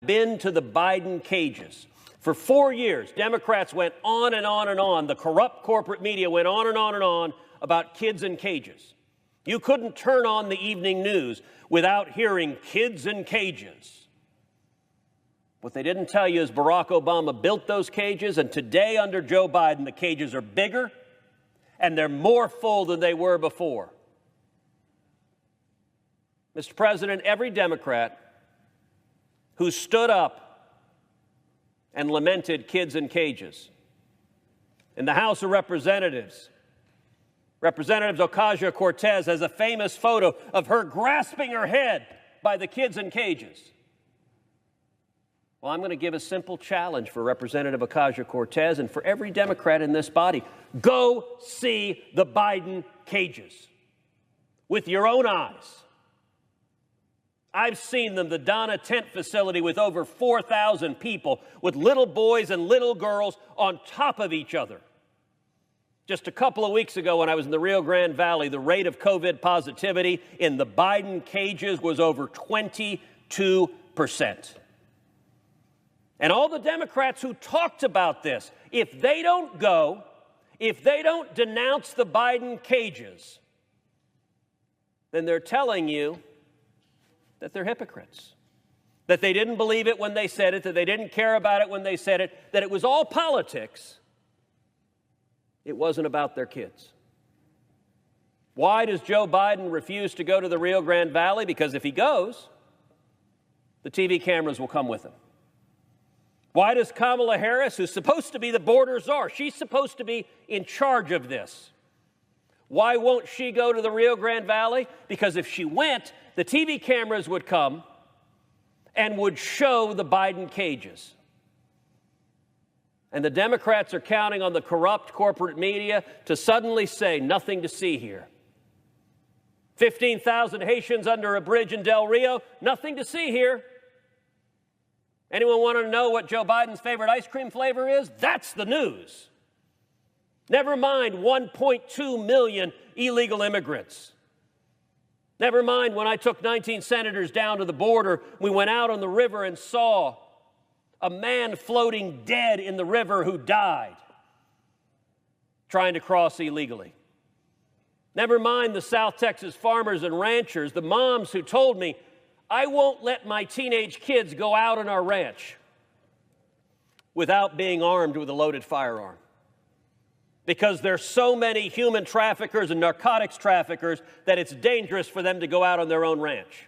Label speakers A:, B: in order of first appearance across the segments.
A: been to the Biden cages. For 4 years, Democrats went on and on and on. The corrupt corporate media went on and on and on about kids in cages. You couldn't turn on the evening news without hearing kids in cages. What they didn't tell you is Barack Obama built those cages, and today under Joe Biden, the cages are bigger and they're more full than they were before. Mr. President, every Democrat who stood up and lamented kids in cages in the House of Representatives, Representative Ocasio-Cortez has a famous photo of her grasping her head by the kids in cages. Well, I'm going to give a simple challenge for Representative Ocasio-Cortez and for every Democrat in this body. Go see the Biden cages with your own eyes. I've seen them, the Donna tent facility with over 4,000 people, with little boys and little girls on top of each other. Just a couple of weeks ago when I was in the Rio Grande Valley, the rate of COVID positivity in the Biden cages was over 22%. And all the Democrats who talked about this, if they don't go, if they don't denounce the Biden cages, then they're telling you that they're hypocrites, that they didn't believe it when they said it, that they didn't care about it when they said it, that it was all politics. It wasn't about their kids. Why does Joe Biden refuse to go to the Rio Grande Valley? Because if he goes, the TV cameras will come with him. Why does Kamala Harris, who's supposed to be the border czar, she's supposed to be in charge of this, why won't she go to the Rio Grande Valley? Because if she went, the TV cameras would come and would show the Biden cages. And the Democrats are counting on the corrupt corporate media to suddenly say, nothing to see here. 15,000 Haitians under a bridge in Del Rio, nothing to see here. Anyone want to know what Joe Biden's favorite ice cream flavor is? That's the news. Never mind 1.2 million illegal immigrants. Never mind when I took 19 senators down to the border, we went out on the river and saw a man floating dead in the river who died trying to cross illegally. Never mind the South Texas farmers and ranchers, the moms who told me, I won't let my teenage kids go out on our ranch without being armed with a loaded firearm, because there's so many human traffickers and narcotics traffickers that it's dangerous for them to go out on their own ranch.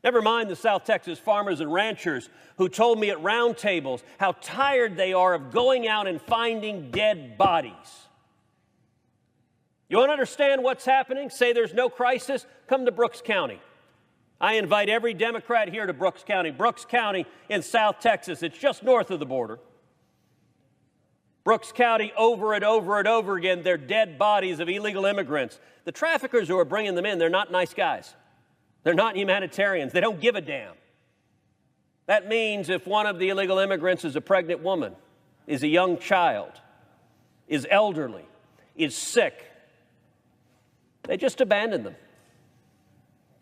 A: Never mind the South Texas farmers and ranchers who told me at round tables how tired they are of going out and finding dead bodies. You want to understand what's happening? Say there's no crisis? Come to Brooks County. I invite every Democrat here to Brooks County. Brooks County in South Texas, it's just north of the border. Brooks County, over and over and over again, they're dead bodies of illegal immigrants. The traffickers who are bringing them in, they're not nice guys. They're not humanitarians. They don't give a damn. That means if one of the illegal immigrants is a pregnant woman, is a young child, is elderly, is sick, they just abandon them.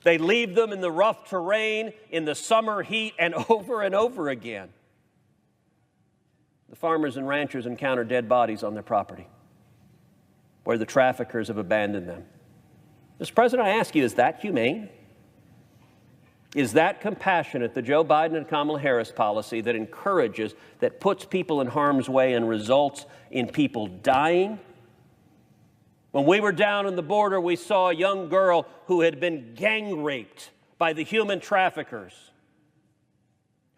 A: They leave them in the rough terrain, in the summer heat, and over again. The farmers and ranchers encounter dead bodies on their property where the traffickers have abandoned them. Mr. President, I ask you, is that humane? Is that compassionate, the Joe Biden and Kamala Harris policy that encourages, that puts people in harm's way and results in people dying? When we were down on the border, we saw a young girl who had been gang raped by the human traffickers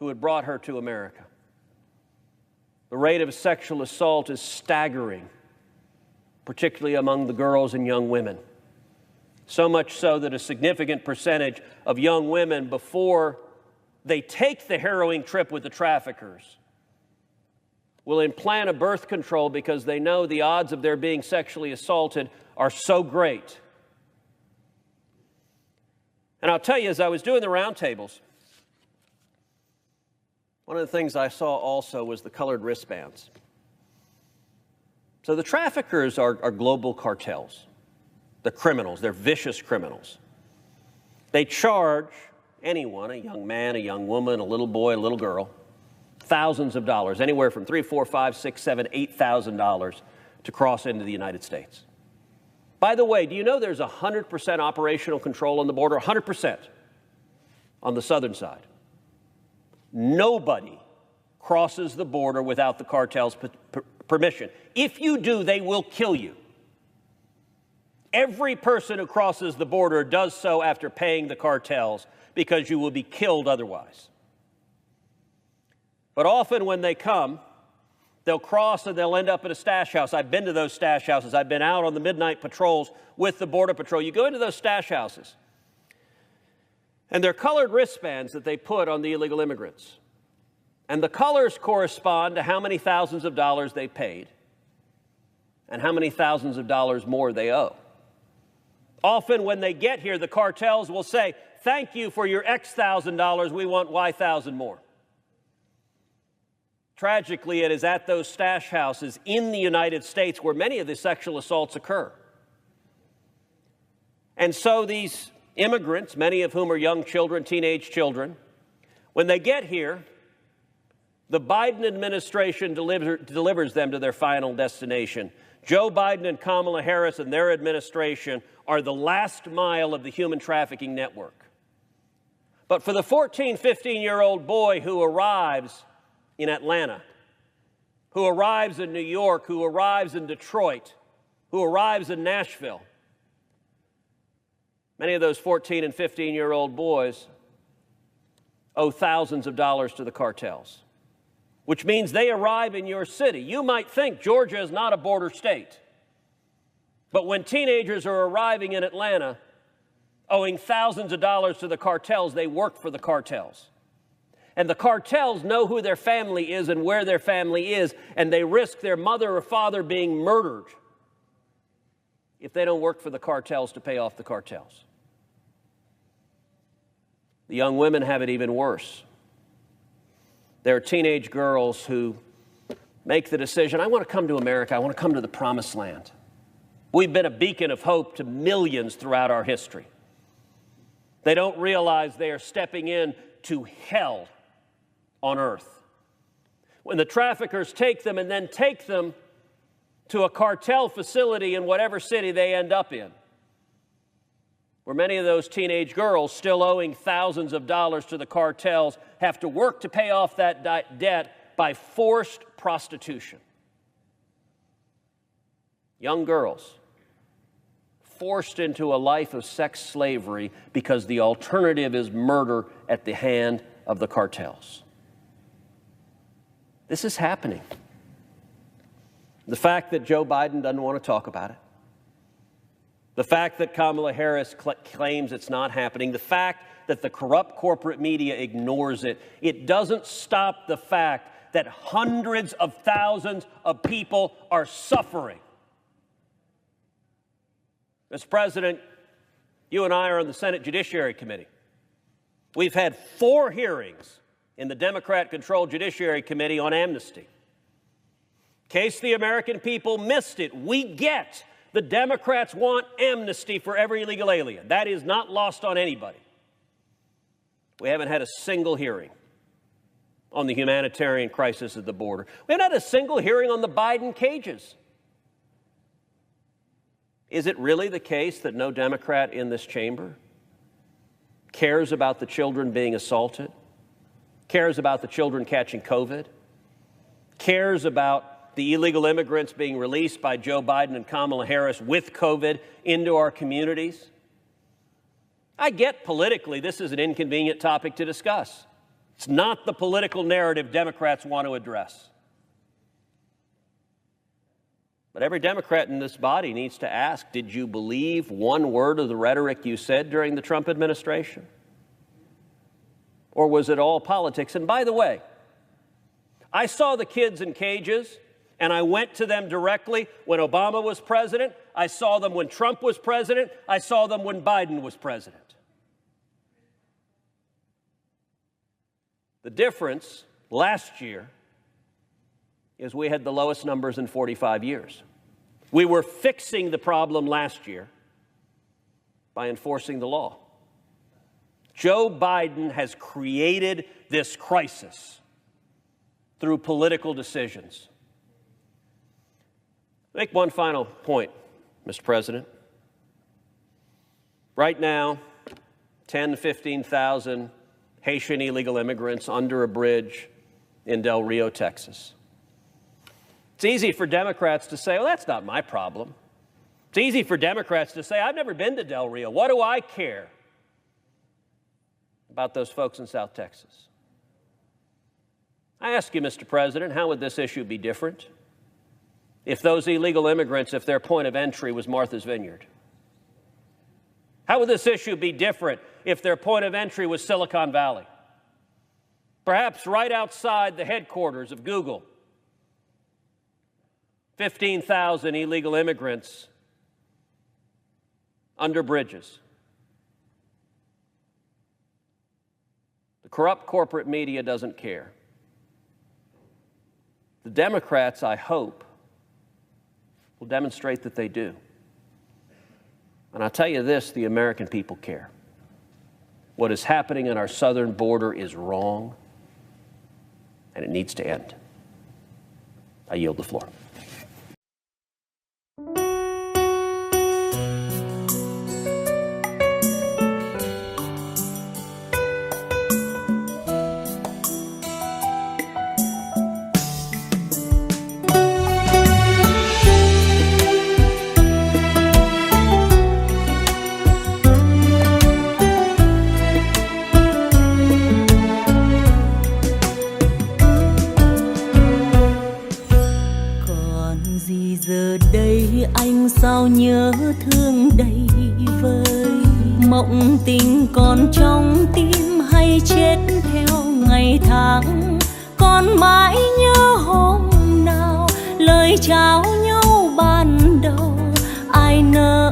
A: who had brought her to America. The rate of sexual assault is staggering, particularly among the girls and young women. So much so that a significant percentage of young women, before they take the harrowing trip with the traffickers, will implant a birth control because they know the odds of their being sexually assaulted are so great. And I'll tell you, as I was doing the roundtables, one of the things I saw also was the colored wristbands. So the traffickers are global cartels. The criminals, they're vicious criminals. They charge anyone, a young man, a young woman, a little boy, a little girl, thousands of dollars, anywhere from $3,000, $4,000, $6,000, $7,000, $8,000 to cross into the United States. By the way, do you know there's 100% operational control on the border? 100% on the southern side. Nobody crosses the border without the cartel's permission. If you do, they will kill you. Every person who crosses the border does so after paying the cartels, because you will be killed otherwise. But often when they come, they'll cross and they'll end up at a stash house. I've been to those stash houses. I've been out on the midnight patrols with the Border Patrol. You go into those stash houses, and they're colored wristbands that they put on the illegal immigrants. And the colors correspond to how many thousands of dollars they paid and how many thousands of dollars more they owe. Often when they get here, the cartels will say, "Thank you for your X thousand dollars, we want Y thousand more." Tragically, it is at those stash houses in the United States where many of the sexual assaults occur. And so these immigrants, many of whom are young children, teenage children, when they get here, the Biden administration delivers them to their final destination. Joe Biden and Kamala Harris and their administration are the last mile of the human trafficking network. But for the 14, 15-year-old boy who arrives in Atlanta, who arrives in New York, who arrives in Detroit, who arrives in Nashville, many of those 14 and 15-year-old boys owe thousands of dollars to the cartels, which means they arrive in your city. You might think Georgia is not a border state, but when teenagers are arriving in Atlanta, owing thousands of dollars to the cartels, they work for the cartels. And the cartels know who their family is and where their family is, and they risk their mother or father being murdered if they don't work for the cartels to pay off the cartels. The young women have it even worse. There are teenage girls who make the decision, I want to come to America, I want to come to the promised land. We've been a beacon of hope to millions throughout our history. They don't realize they are stepping into hell on earth. When the traffickers take them and then take them to a cartel facility in whatever city they end up in, where many of those teenage girls, still owing thousands of dollars to the cartels, have to work to pay off that debt by forced prostitution. Young girls forced into a life of sex slavery because the alternative is murder at the hand of the cartels. This is happening. The fact that Joe Biden doesn't want to talk about it, the fact that Kamala Harris claims it's not happening, the fact that the corrupt corporate media ignores it, it doesn't stop the fact that hundreds of thousands of people are suffering. Mr. President, you and I are on the Senate Judiciary Committee. We've had 4 hearings in the Democrat-controlled Judiciary Committee on amnesty. In case the American people missed it, we get the Democrats want amnesty for every illegal alien. That is not lost on anybody. We haven't had a single hearing on the humanitarian crisis at the border. We haven't had a single hearing on the Biden CAGES. Is it really the case that no Democrat in this chamber cares about the children being assaulted, cares about the children catching COVID, cares about the illegal immigrants being released by Joe Biden and Kamala Harris with COVID into our communities? I get politically this is an inconvenient topic to discuss. It's not the political narrative Democrats want to address. But every Democrat in this body needs to ask, did you believe one word of the rhetoric you said during the Trump administration? Or was it all politics? And by the way, I saw the kids in cages, and I went to them directly when Obama was president. I saw them when Trump was president. I saw them when Biden was president. The difference last year is we had the lowest numbers in 45 years. We were fixing the problem last year by enforcing the law. Joe Biden has created this crisis through political decisions. Make one final point, Mr. President. Right now, 10 to 15,000 Haitian illegal immigrants under a bridge in Del Rio, Texas. It's easy for Democrats to say, well, that's not my problem. It's easy for Democrats to say, I've never been to Del Rio. What do I care about those folks in South Texas? I ask you, Mr. President, how would this issue be different if those illegal immigrants, if their point of entry was Martha's Vineyard? How would this issue be different if their point of entry was Silicon Valley? Perhaps right outside the headquarters of Google. 15,000 illegal immigrants under bridges. The corrupt corporate media doesn't care. The Democrats, I hope, will demonstrate that they do. And I'll tell you this, the American people care. What is happening in our southern border is wrong, and it needs to end. I yield the floor.
B: Sao nhớ thương đầy vơi, mộng tình còn trong tim hay chết theo ngày tháng, còn mãi nhớ hôm nào lời chào nhau ban đầu, ai nỡ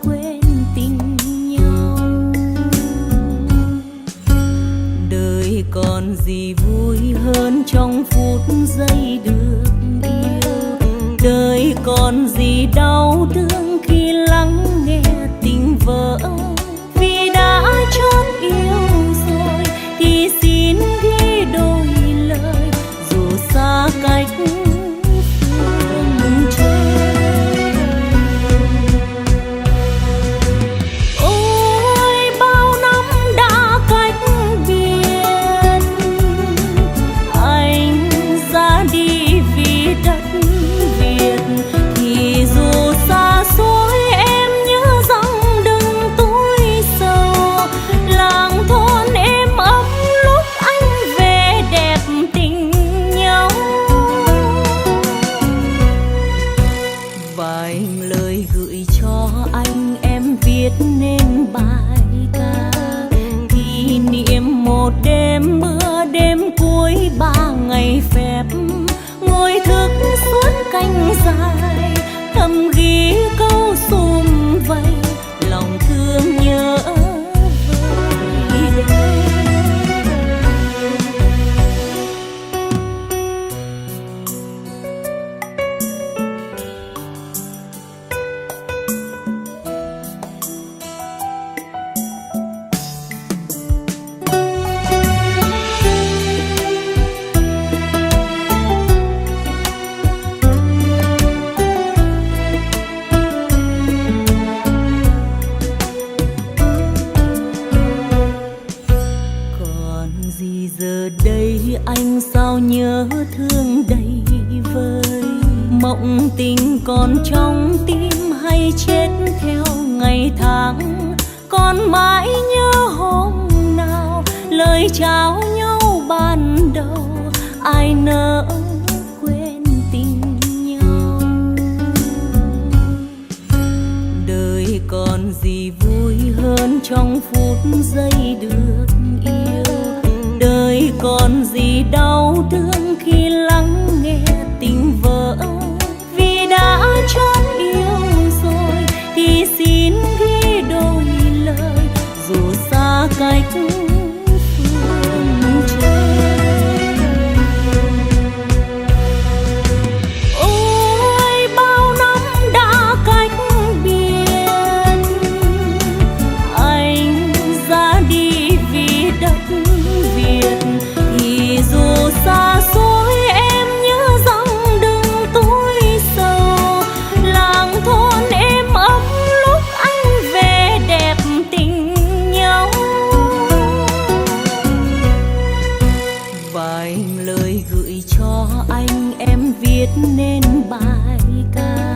B: quên tình nhau. Đời còn gì vui hơn trong phút giây được yêu, đời còn gì đau thương khi lắng nghe tình vỡ. Vì đã chót yêu rồi thì xin ghi đôi lời, dù xa cách phương trời. Ôi bao năm đã cách biệt, anh ra đi vì đất Việt, thì dù xa xôi em nhớ rằng đừng tối sầu, làng thôn êm ấm lúc anh về đẹp tình nhau. Vài lời gửi cho anh em viết nên bài ca, kỷ niệm một đêm mưa, đêm cuối 3 ngày phép, ngồi thức suốt canh dài, thầm ghi câu sum vầy lòng thương nhớ vơi đây. Anh sao nhớ thương đầy vơi, mộng tình còn trong tim hay chết theo ngày tháng, còn mãi nhớ hôm nào lời chào nhau ban đầu, ai nỡ quên tình nhau. Đời còn gì vui hơn trong phút giây được yêu, đời còn gì đau thương khi lắng nghe tình vỡ. Vì đã chót yêu rồi thì xin ghi đôi lời, dù xa cách phương trời. Ôi bao năm đã cách biệt, anh ra đi nên bài ca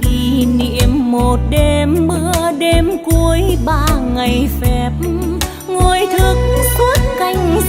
B: kỷ niệm một đêm bữa đêm cuối 3 ngày phép ngồi thức suốt canh